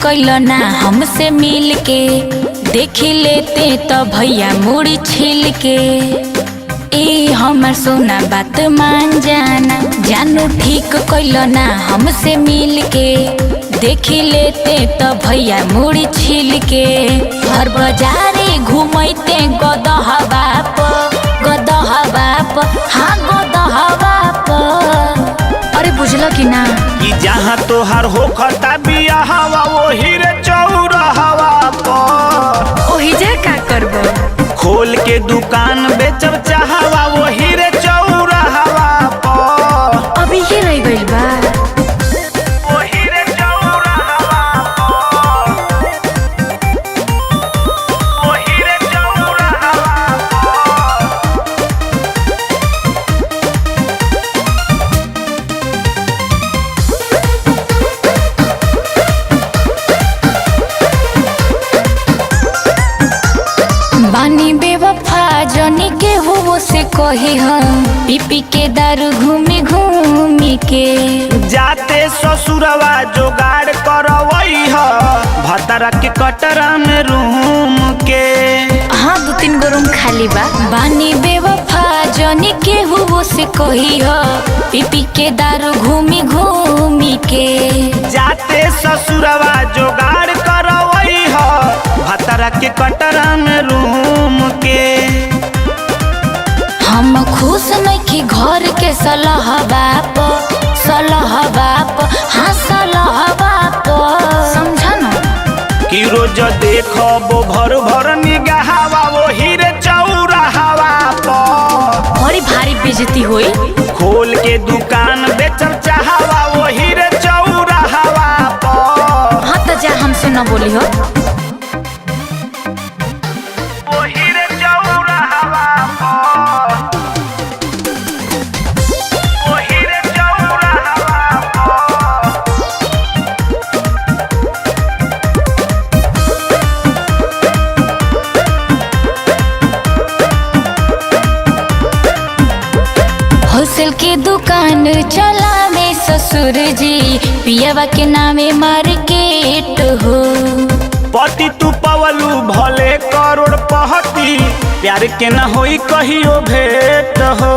कैलो ना हमसे मिल के, देख लेते तो भैया मुड़ी छिल के। ए हमर सोना बात मान जाना, जानू ठीक कैलो ना हमसे मिल के, देख लेते तो भैया मुड़ी छिल के। हर बाजारे घूमते गदहा बाप, गदहा बाप, हाँ गदहा बाप। अरे बुझल कि ना कि जहाँ तोहार होखता बियाहवा वही रे चौराहवा पर, ओही जा का करबो, खोल के दुकान बेचब चाहवा वही रे चौराहवा पर। अभी ये रह गइल बा। वही रे चौराहवा पर, वही रे चौराहवा पर। बानी बेवफा जनी के हो से कही हम, पीपी के दारू घूमी घूमी के। जाते ससुरवा जोगाड़ करवई ह, भतरा के कटरा में रूम के। हाँ 2-3 गो रूम खाली बा। बानी बेवफा जनी के हो से कही ह, पीपी के दारू घूमी घूमी के। जाते ससुरवा जोगाड़ करवई ह, भतरा के कटरा में रूम के। हम खुश नइखे घर के सलाह बाप, सलाह बाप, हाँ सलाह बाप। समझा ना कि रोज देखबो भर भर निगाहवा वही रे चौराहवा पर, बड़ी भारी बेइज्जती होई। खोल के दुकान बेचब चाहवा वही रे चौराहवा पर। हाँ तो जा हमसे न बोली हो। वही रे चौराहवा पर, वही रे चौराहवा पर। होलसेल के दुकान चलावे ससुर जी, पियावा के नामे मार्केट हो। पति तू पवलू भले करोड़पति, प्यार के न होई कहियो भेंट हो।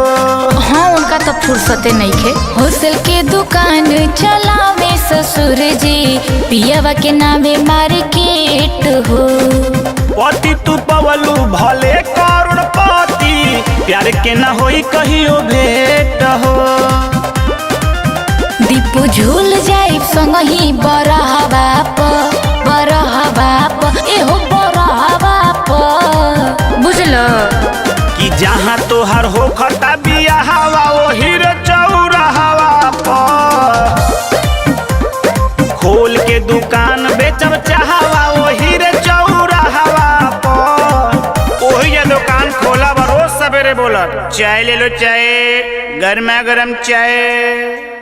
हाँ उनका तो फुर्सते नहीं खे। होलसेल के दुकान चलावे ससुर जी, पियावा के नामे मार्केट हो। पति तू पवलू भले करोड़पति, प्यार के न होई कहियो भेंट हो। दीपू झूल जाए संग ही बरह बाप, बरह बाप, एहो बरह बाप। बुझल कि जहाँ तोहार होखता बियाहवा वही रे चौराहवा पर, खोल के दुकान बेचब चाहवा वही रे चौराहवा पर। ओही जे दुकान खोला रोज सवेरे बोलत चाय ले लो चाय, गर्मा गर्म चाय।